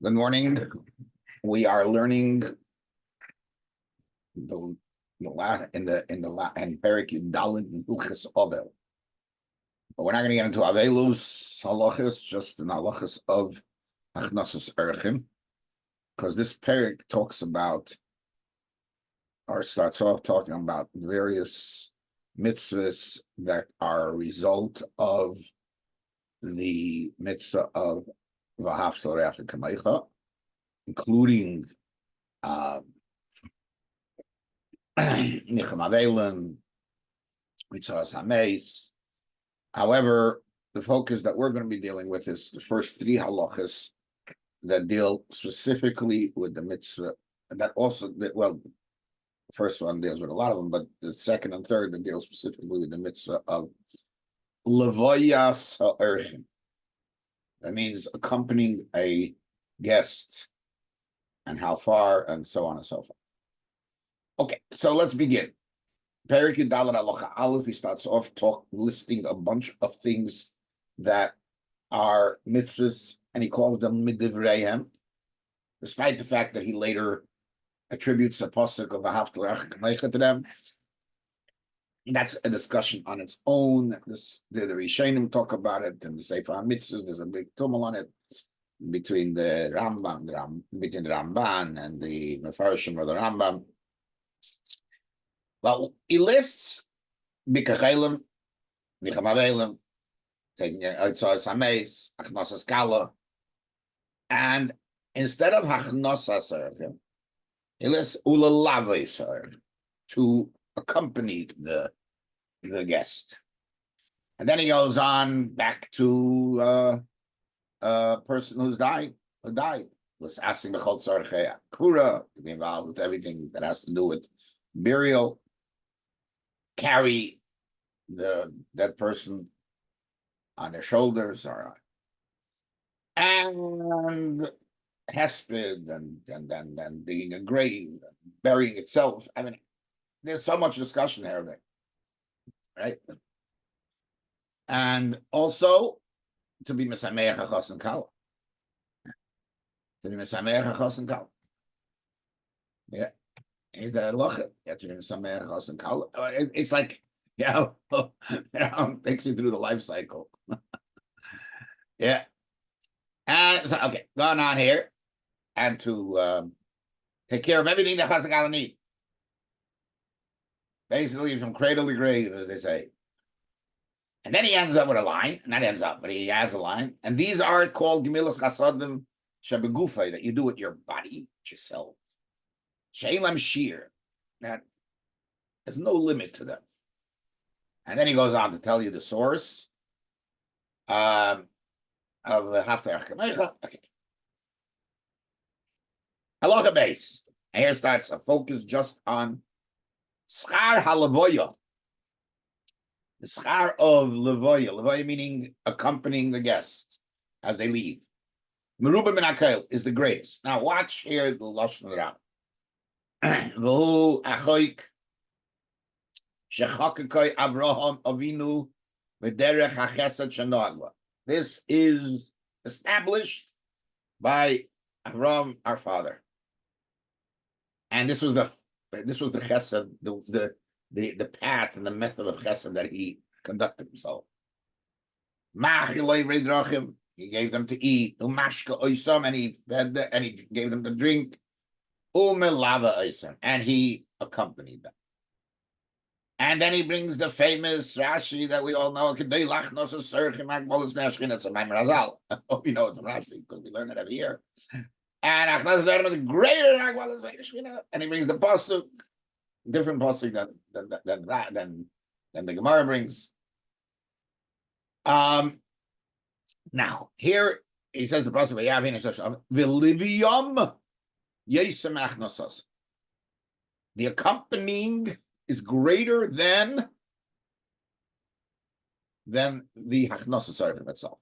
Good morning. We are learning the Perik Yudalid and Hilchos Avel. But we're not going to get into Avelus Halachos, just in Halachos of Achnasas Erchim, because this Perik talks about, or starts off talking about various mitzvahs that are a result of the mitzvah of V'ahavta L'reacha Kamecha, including Nicham Avelim, Mitzvahs Hameis. However, the focus that we're going to be dealing with is the first three halachas that deal specifically with the mitzvah, and that also, well, the first one deals with a lot of them, but the second and third that deal specifically with the mitzvah of Levoyas Ha'erchim. That means accompanying a guest and how far and so on and so forth. Okay, so let's begin. Perik Yudalad Halacha Aleph, he starts off listing a bunch of things that are mitzvahs, and he calls them midivreihem, despite the fact that he later attributes a pasuk of V'ahavta L'reacha Kamecha to them. And that's a discussion on its own. The Rishonim talk about it, and the Sefer HaMitzvahs, there's a big tumult on it between the Rambam, between the Ramban and the Mefarshim of the Rambam. Well, he lists Bikachelim, Nicham Avelim, taking Eitzos Hameis, Achnasas Kala, and instead of Achnasas Erchim, he lists Ulalaves Erchim, to accompany the guest. And then he goes on back to a person who died. Let's ask him to be involved with everything that has to do with burial, carry the dead person on their shoulders, and hesped, and digging a grave, burying itself. I mean, there's so much discussion there, right? And also to be mesameach achos and kala. To be mesameach achos and kala. Yeah. Here's the halacha. You have to be mesameach achos and kala. It's like, takes you through the life cycle. Yeah. And so, okay, going on here, and to take care of everything that chas and kala need. Basically, from cradle to grave, as they say. And then he ends up with a line, not ends up, but he adds a line. And these are called Gemilas Chasadim Shebegufay, that you do with your body, with yourself. She'elam Shir. That there's no limit to them. And then he goes on to tell you the source of the Haftar Kamecha. Okay. Halacha base. And here starts a focus just on Schar halavoya. The schar of levoya. Levoya meaning accompanying the guest as they leave. Meruba min hakel is the greatest. Now watch here the lashon Rambam. V'hu achoik shechakakoi Avraham Avinu v'derech hachesed shenagla. This is established by Avraham, our father, and this was the chesed, the path and the method of chesed that he conducted himself. He gave them to eat. And he fed them, and he gave them to drink. And he accompanied them. And then he brings the famous Rashi that we all know. We know it from Rashi because we learn it every year. And Achnasas Erchim is greater than Agbalas Shechina. And he brings the pasuk, different pasuk than the Gemara brings. Now here he says the pasuk v'livium yesem achnasas. The accompanying is greater than the Achnasas Erchim itself.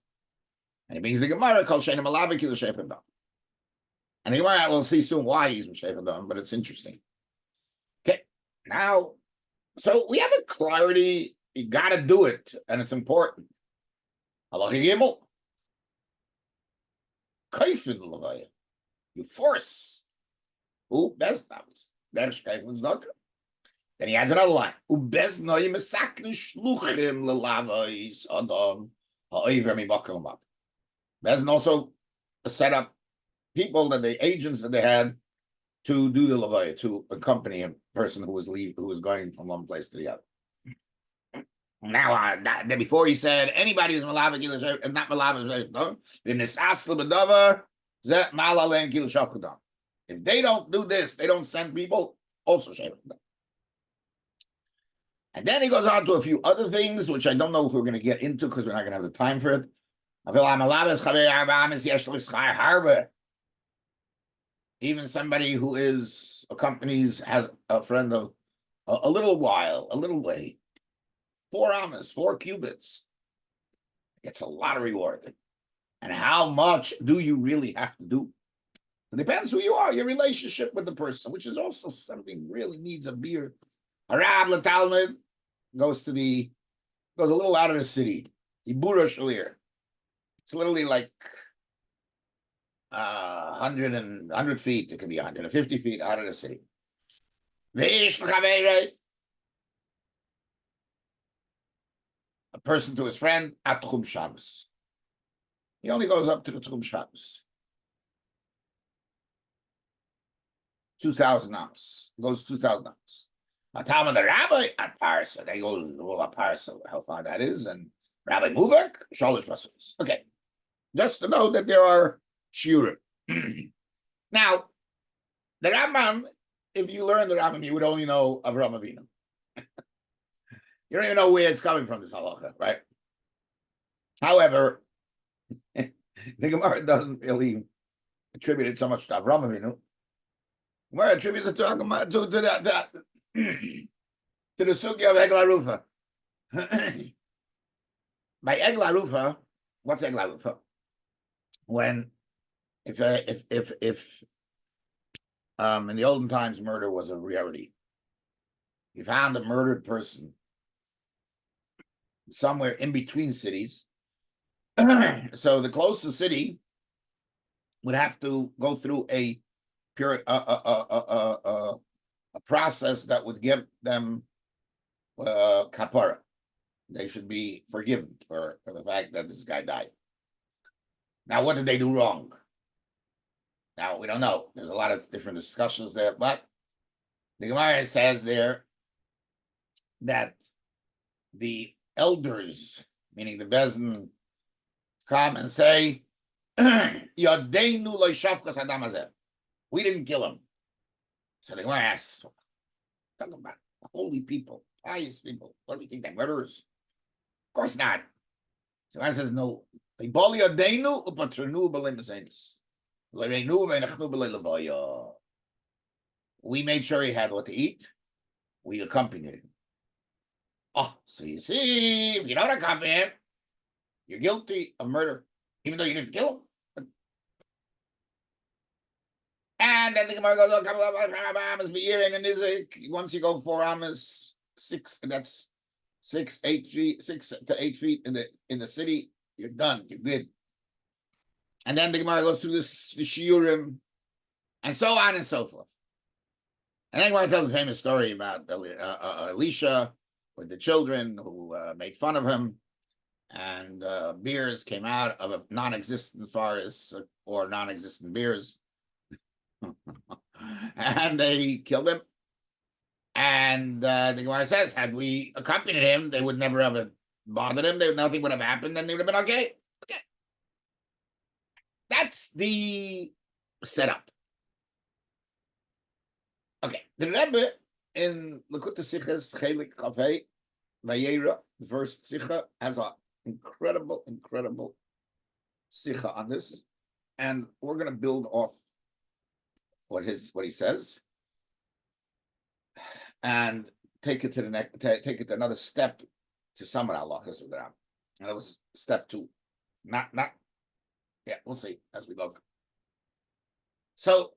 And he brings the Gemara called Sheina Malavik to Shefer Dam. And the Gemara will see soon why he's Shefer Dam, but it's interesting. Okay, now, so we have a clarity. You got to do it, and it's important. Halacha Gimel. Kaifin Levaya. You force. Who best knows? Then he adds another line. Bezin also set up people that the agents that they had to do the lavaya, to accompany a person who was going from one place to the other. Now, before he said anybody who's malavik and not malavik, if they don't do this, they don't send people, also shave them. And then he goes on to a few other things, which I don't know if we're going to get into because we're not going to have the time for it. Even somebody who accompanies, has a friend of a little while, a little way, 4 amas, 4 cubits, gets a lot of reward. And how much do you really have to do? It depends who you are, your relationship with the person, which is also something really needs a beer. A Rab Talmud goes a little out of the city. Ibura Shalir. It's literally like 100 feet. It could be 150 feet out of the city. A person to his friend at Tchum Shabbos. He only goes up to the Tchum Shabbos. 2,000 amas. Goes 2,000 amas. A time of the rabbi at Parsa. They go to Parsa, how far that is, and Rabbi Muvak, Shalish Pasos. Okay. Just to know that there are shiurim. Now, the Rambam, if you learn the Rambam, you would only know Avraham Avinu. You don't even know where it's coming from, this halacha, right? However, the Gemara doesn't really attribute it so much to Avraham Avinu. Gemara attributes it to the sugya of Egla Rufa. By Egla Rufa, what's Egla Rufa? When if in the olden times murder was a rarity, you found a murdered person somewhere in between cities. So the closest city would have to go through a process that would give them kapara. They should be forgiven for the fact that this guy died. Now, what did they do wrong? Now, we don't know. There's a lot of different discussions there, but the Gemara says there that the elders, meaning the Bezin, come and say, Yadeinu lo shafkas adam hazeh. We didn't kill him. So the Gemara asks, talk about holy people, pious people. What do we think, they're murderers? Of course not. So I says, no. We made sure he had what to eat. We accompanied him. Oh, so you see, if you don't accompany him, you're guilty of murder, even though you didn't kill him. And then the Gemara goes, once you go 4 amas, 6, that's 6 to 8 feet in the city, you're done, you're good. And then the Gemara goes through the shiurim, and so on and so forth. And then the Gemara tells a famous story about Elisha with the children who made fun of him, and beers came out of a non-existent forest or non-existent beers. And they killed him. And the Gemara says, had we accompanied him, they would never have bothered him. Nothing would have happened, and they would have been okay. Okay. That's the setup. Okay. The Rebbe in Likutei Sichos Chelik Chafei Vayera, the first Sicha, has an incredible Sicha on this. And we're going to build off what he says, and take it to the next, take it to another step to some of the halachos of the Rambam. And that was step 2. Yeah, we'll see as we go. So,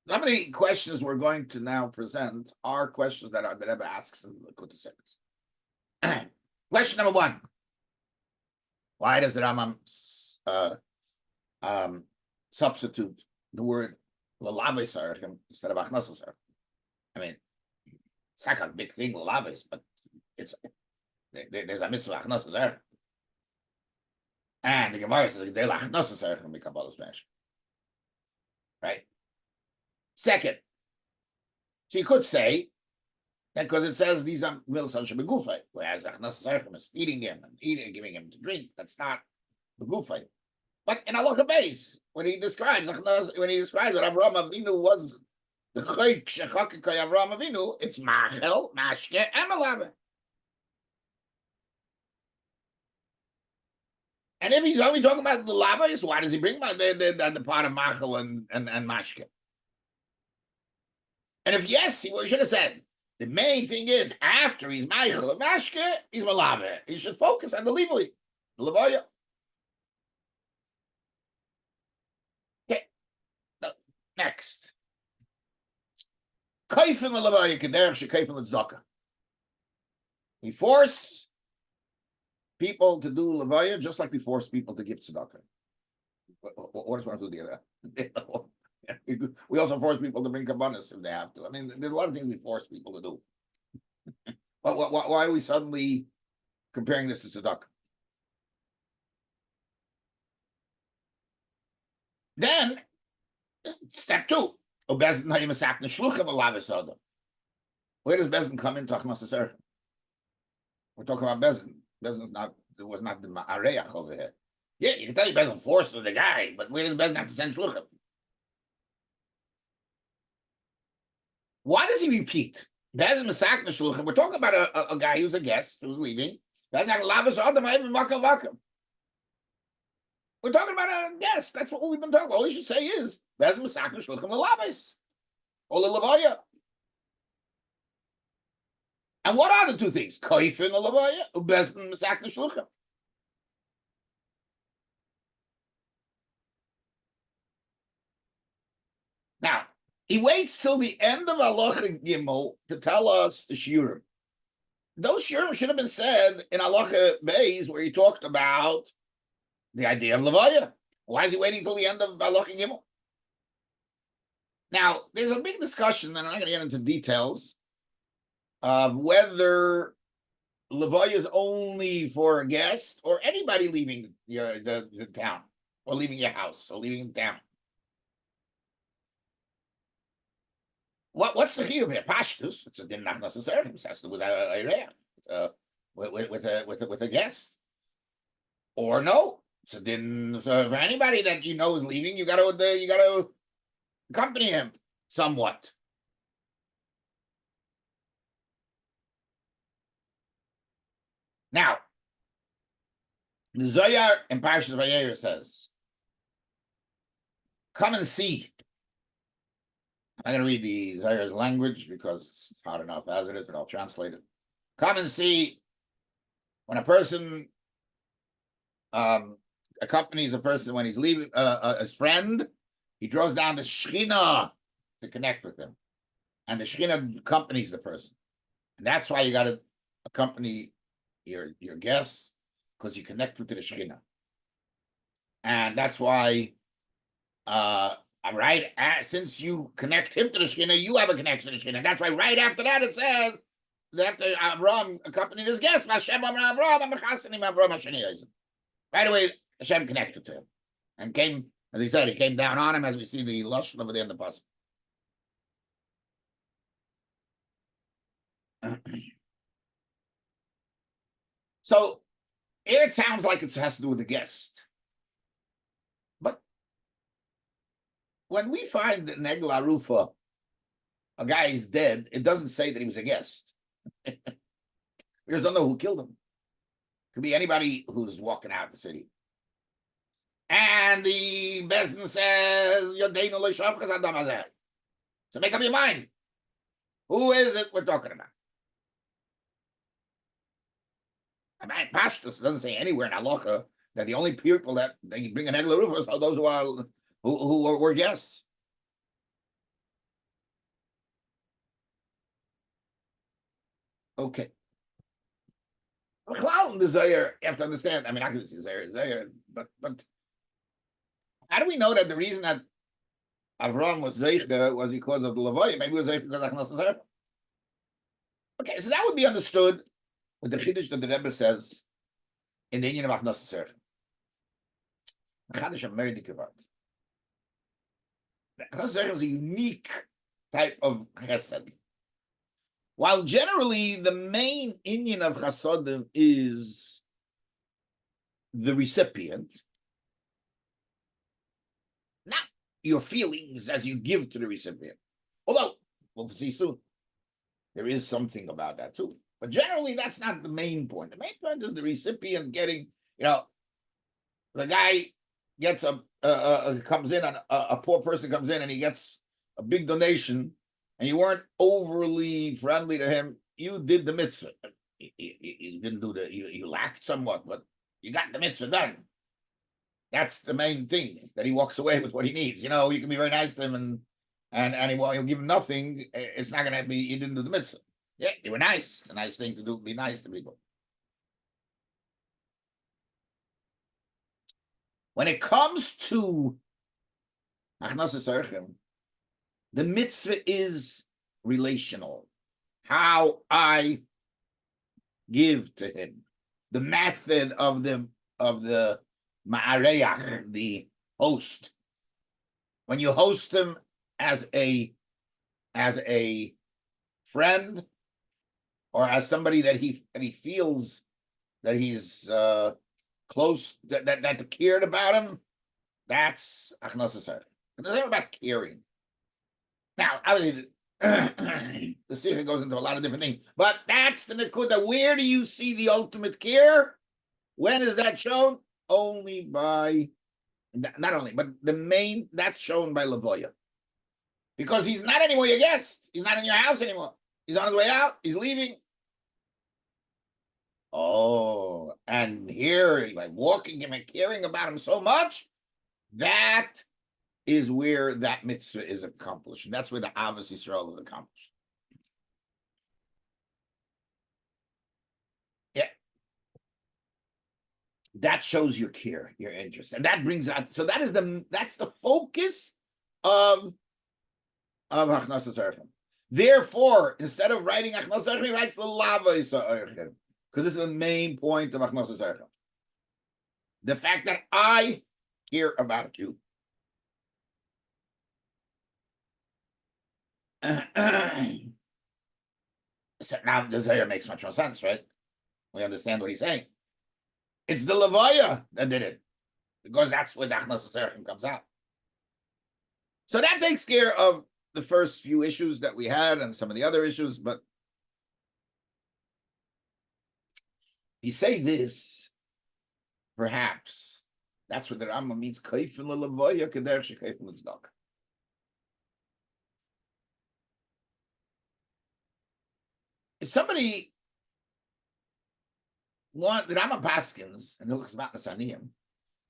how many questions we're going to now present are questions that Rebbe asks in the Likutei Sichos. Question number 1: why does the Rambam substitute the word lalaves archim instead of achnasos archim. I mean, it's not a big thing, lalaves, but it's there's a mitzvah achnasos archim. And the Gemara says they achnasos archim mikabalos mesh. Right? Second, so you could say that because it says these are milson shebegufay, whereas achnasos archim is feeding him and eating, giving him to drink. That's not begufay. But in halacha base, when he describes what Avraham Avinu was, the chayk shechakikay Avraham Avinu, it's machel, mashke, and malave. And if he's only talking about the laves, why does he bring the part of machel and mashke? And if yes, he should have said the main thing is after he's machel and mashke, he's malave. He should focus on the livui, the levaya. Next, kaifin l'levaya kederech shekaifin l'tzedakah. We force people to do levaya just like we force people to give tzedakah. What does one do the other? We also force people to bring kabbanis if they have to. I mean, there's a lot of things we force people to do. But why are we suddenly comparing this to tzedakah? Then. Step 2. Where does Bezin come into Achmas Serchem? We're talking about Bezin. It was not the Areach over here. Yeah, you can tell you Bezin forced the guy, but where does Bezin have to send Shluchim? Why does he repeat? Bezin Masakna Shluchim. We're talking about a guy who's a guest, who's leaving. Bezin Lavas Adam, I even Makam Vakam. We're talking about a guest. That's what we've been talking about. All you should say is, Bezin Masakna Shluchim Lalaves. Or Levaya. And what are the two things? Kaifin Levaya, or Bezin Masakna Shluchim. Now, he waits till the end of Halacha Gimel to tell us the shiurim. Those shiurim should have been said in Halacha Beis, where he talked about the idea of Levaya. Why is he waiting till the end of Halacha Gimel? Now, there's a big discussion, and I'm not going to get into details, of whether Levaya is only for a guest or anybody leaving the town, or leaving your house, or leaving the town. What's the chiyuv here? Pashtus. It's a din nachnas serchem. It has to do with a guest, or no? It's a din for anybody that you know is leaving. You got to accompany him somewhat. Now, the Zohar in Parshas Vayera says, "Come and see." I'm going to read the Zohar's language because it's hard enough as it is, but I'll translate it. Come and see when a person accompanies a person when he's leaving his friend, he draws down the Shechina to connect with him. And the Shechina accompanies the person. And that's why you got to accompany your guests, because you connect with the Shechina. And that's why since you connect him to the Shekhinah, you have a connection to the Shekhinah. That's why right after that it says that after Avram accompanied his guest, Hashem Amar Avram, right away Hashem connected to him and came, as he said, he came down on him, as we see the lashon over there in the pasuk. So here it sounds like it has to do with the guest. But when we find that Negla Rufa, a guy is dead, it doesn't say that he was a guest. We just don't know who killed him. Could be anybody who's walking out the city. And the Bezdin says, so make up your mind. Who is it we're talking about? I mean, Pashtus doesn't say anywhere in Halacha that the only people that they bring an Egla Rufa are those who were guests. Okay. McCloud the Zohar, you have to understand. I mean, I can see Zohar, but how do we know that the reason that Avram was zeicha was because of the lavoy. Maybe it was zeicha because of Achnas Zerchem. Okay, so that would be understood with the chiddush that the Rebbe says in the Indian of Achnas Zerchem. Chadash Ameridi Kivat. Achnas Zerchem is a unique type of chesed. While generally the main Indian of chasadim is the recipient, not your feelings as you give to the recipient. Although, we'll see soon, there is something about that too. But generally, that's not the main point. The main point is the recipient getting, the guy gets comes in, a poor person comes in and he gets a big donation, and you weren't overly friendly to him. You did the mitzvah. You didn't do you lacked somewhat, but you got the mitzvah done. That's the main thing, that he walks away with what he needs. You can be very nice to him and he'll give him nothing. It's not going to be, you didn't do the mitzvah. Yeah, you were nice. It's a nice thing to do, be nice to people. When it comes to Achnas Zerchem, the mitzvah is relational. How I give to him, the method of the ma'areach, the host. When you host him as a friend, or as somebody that he feels that he's close, that cared about him, that's Achnas Zerchem. It's not about caring. Now, obviously, the Sikha goes into a lot of different things, but that's the Nakuda. Where do you see the ultimate care? When is that shown? Only by, not only, but the main, that's shown by Lavoya. Because he's not anymore your guest. He's not in your house anymore. He's on his way out. He's leaving. Oh, and here, by walking him and caring about him so much, that is where that mitzvah is accomplished. And that's where the Avos Yisrael is accomplished. Yeah. That shows your care, your interest. And that brings out, so that's the focus of Achnas Zerchem. Therefore, instead of writing Achnas Zerchem, he writes the Lava Yisrael. Because this is the main point of Achnas Zerchem. The fact that I care about you. So now the Zayar makes much more sense, right? We understand what he's saying. It's the Levaya that did it, because that's where the Achnas Zerchem comes out. So that takes care of the first few issues that we had and some of the other issues, but you say this, perhaps that's what the Rambam means. Kaifin Levaya kederech shekaifin l'tzedakah. If somebody the Rambam paskins, and he looks about the Saniyim,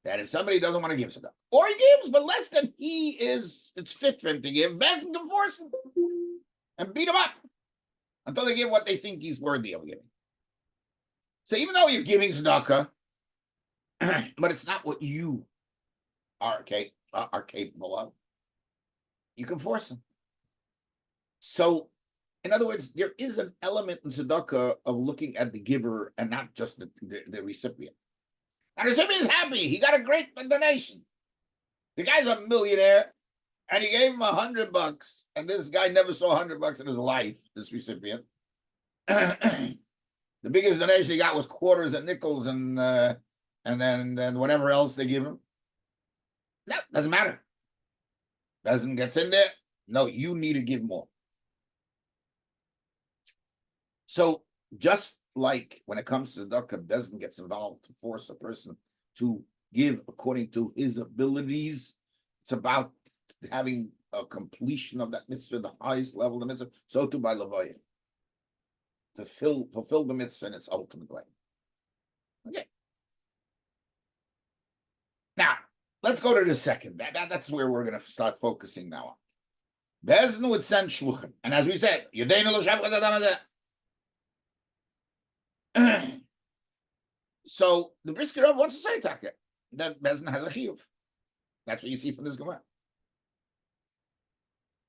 that if somebody doesn't want to give tzedakah, or he gives, but less than it's fit for him to give, best can force him and beat him up until they give what they think he's worthy of giving. So even though you're giving tzedakah, but it's not what you are capable of, you can force him. So, in other words, there is an element in tzedakah of looking at the giver and not just the recipient. Now, the recipient is happy. He got a great donation. The guy's a millionaire, and he gave him $100, and this guy never saw $100 in his life, this recipient. The biggest donation he got was quarters and nickels and then whatever else they give him. No, doesn't matter. Doesn't gets in there. No, you need to give more. So just like when it comes to tzedakah, Bezdin gets involved to force a person to give according to his abilities. It's about having a completion of that mitzvah, the highest level of the mitzvah. So too by Levaya, to fulfill the mitzvah in its ultimate way. Okay. Now let's go to the second. That's where we're going to start focusing now. Bezdin would send shluchim, and as we said, so the brisker of wants to say taka that Bezdin has a chiyuv. That's what you see from this Gemara.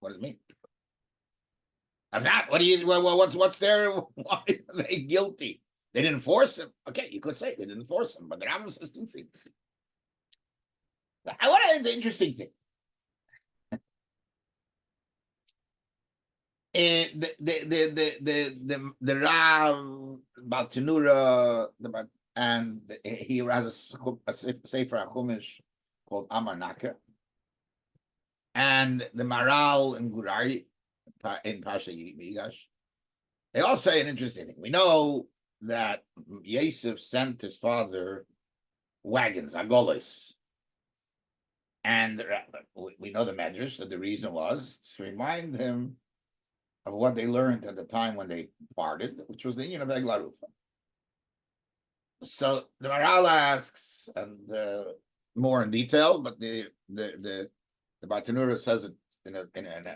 What does it mean? If not, what do you? What's their? Why are they guilty? They didn't force him. Okay, you could say they didn't force him, but the Rambam says two things. I want the interesting thing. The Rav Baltanura, and he has a sefer Chumash called Amar Naka, and the Maral and Gurari in Pasha Yigash. They all say an interesting thing. We know that Yosef sent his father wagons, agolis. And we know the Medrash that the reason was to remind him of what they learned at the time when they parted, which was the union of Eglarufa. So the Maral asks, and more in detail, but the Bartanura says it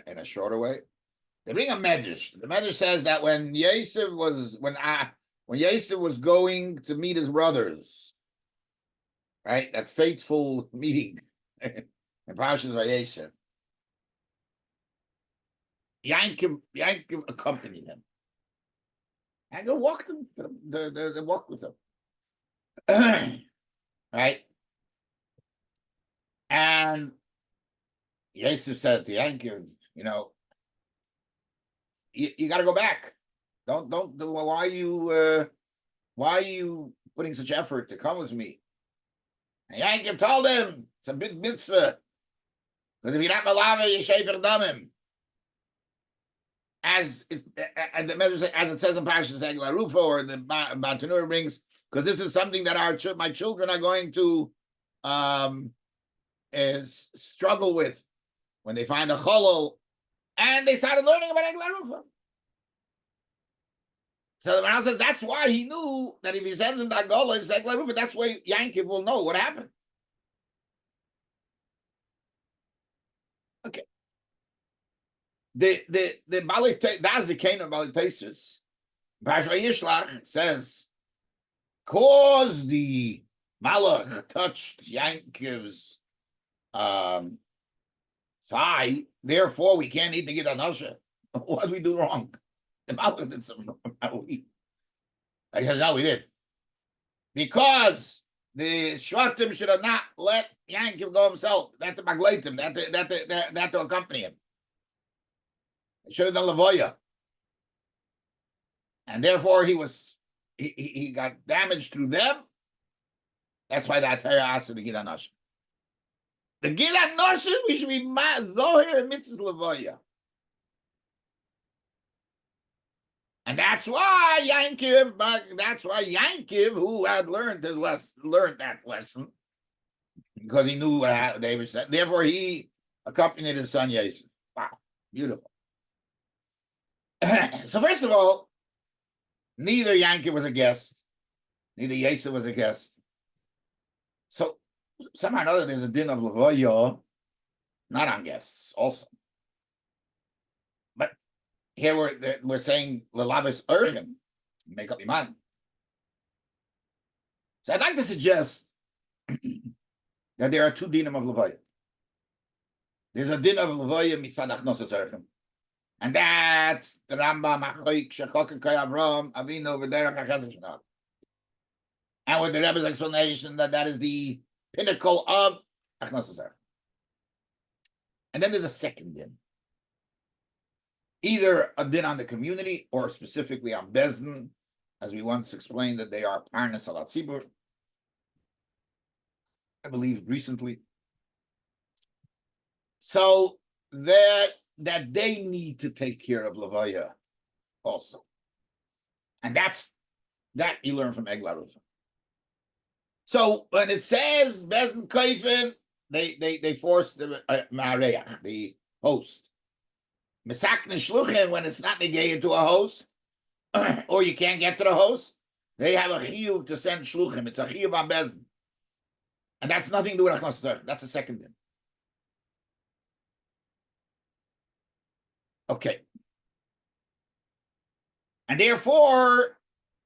in a shorter way. They bring a Medrash. The Medrash says that when Yosef was going to meet his brothers, right, that fateful meeting in Parashas Vayeshev, Yankiv accompanied him. And go walk them, the walk with them. Right? And Yosef said to Yankiv, you got to go back. Don't. Why are you putting such effort to come with me? And Yankiv told him it's a big mitzvah, because if you're not malava, you shefer damim. As it says in Parashas Eglah Rufa, or the Bartanura brings, because this is something that my children are going to struggle with when they find a cholol. And they started learning about Eglah Rufa. So the Maral says that's why he knew that if he sends him to Agola, it's Eglah Rufa, that's why Yankiv will know what happened. Okay. The Dazikain of Balitesis, Parashas Yishlach says, cause the Malach touched Yankiv's thigh, therefore we can't eat the Gid Anosha. What did we do wrong? The Malach did something wrong. I said, no, we did. Because the Shvatim should have not let Yankiv go himself. That to maglate him, that to accompany him. They should have done Lavoya. And therefore he got damaged through them. That's why that Torah asked the Gid Anosha. The Gid Anosha, we should be Zohir and Mitzvahs Lavoya. And that's why Yankiv, who had learned that lesson, because he knew what David said. Therefore, he accompanied his son Yosef. Wow, beautiful. So first of all, neither Yankiv was a guest, neither Yosef was a guest. So somehow or another, there's a din of Lavoya, not on guests, also. But here we're saying Lelavis Urgim, make up your mind. So I'd like to suggest that there are two dinim of Lavoya. There's a din of Lavoya mitzad achnosas Urgim. And that's the Rambam Achoik Shechok Avram Avinu over there. And with the Rebbe's explanation that is the pinnacle of achnosas Urgim. And then there's a second din. Either a din on the community or specifically on Bezdin, as we once explained that they are Parnas al Tzibur. I believe recently. So that they need to take care of Lavoya also. And that you learn from Eglah Rufa. So when it says Bezdin Kaifin, they force the Ma'areach, the host. Mesakne Shluchim, when it's not negated to a host, or you can't get to the host, they have a chiyuv to send Shluchim. It's a chiyuv on Bezdin. And that's nothing to do with achnosas Urgim. That's the second din. Okay. And therefore,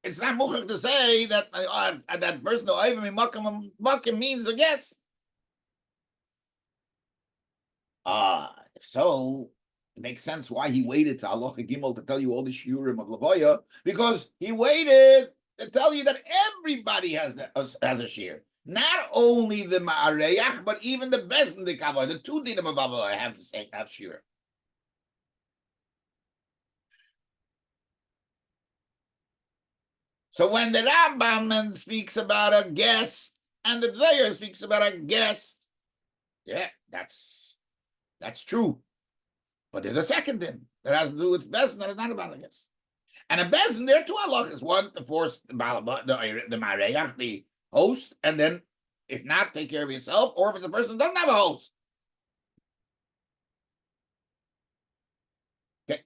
it's not muchach to say that that person who Oivim Makim means a guest. If so, It makes sense why he waited to Halacha Gimel to tell you all the shiurim of Lavoya, because he waited to tell you that everybody has a shiur. Not only the Ma'areyach, but even the Bezin, the Kavod, the two dinim of Avoya have the same shiur. So when the Rambam speaks about a guest and the Zohar speaks about a guest, yeah, that's true. But there's a second din that has to do with Bezin that is not about a guest. And a Bezin, there are two halachas. One, to force the Mareyach, the host, and then, if not, take care of yourself, or if it's a person who doesn't have a host. Okay.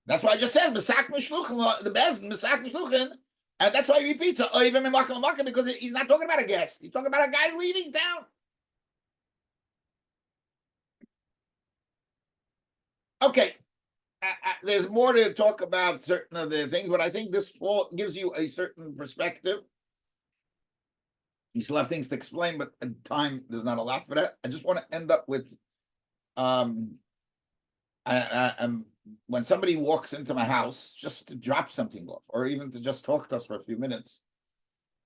That's why I just said, Mesak Mishluchin, the Bezin, Mesak Mishluchin, and that's why he repeats, because he's not talking about a guest. He's talking about a guy leaving town. Okay. There's more to talk about certain of the things, but I think this gives you a certain perspective. You still have things to explain, but time there's not a lot for that. I just want to end up with when somebody walks into my house just to drop something off, or even to just talk to us for a few minutes,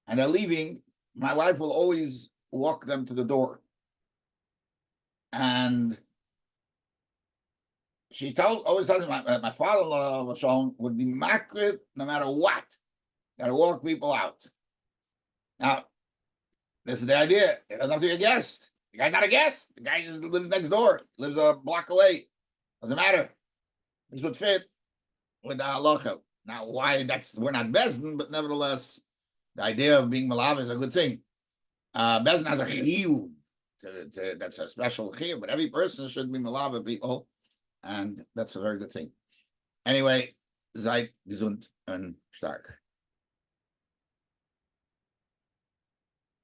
and they're leaving, my wife will always walk them to the door. And she always tells me my father-in-law would be makrid no matter what. Gotta walk people out. Now, this is the idea. It doesn't have to be a guest. The guy's not a guest. The guy lives next door, lives a block away. Doesn't matter. This would fit with the halacha. Now, why we're not Bezdin, but nevertheless, the idea of being malav is a good thing. Bezdin has a chiyuv. That's a special chiyuv, but every person should be malav of people. And that's a very good thing. Anyway, seid gesund und stark.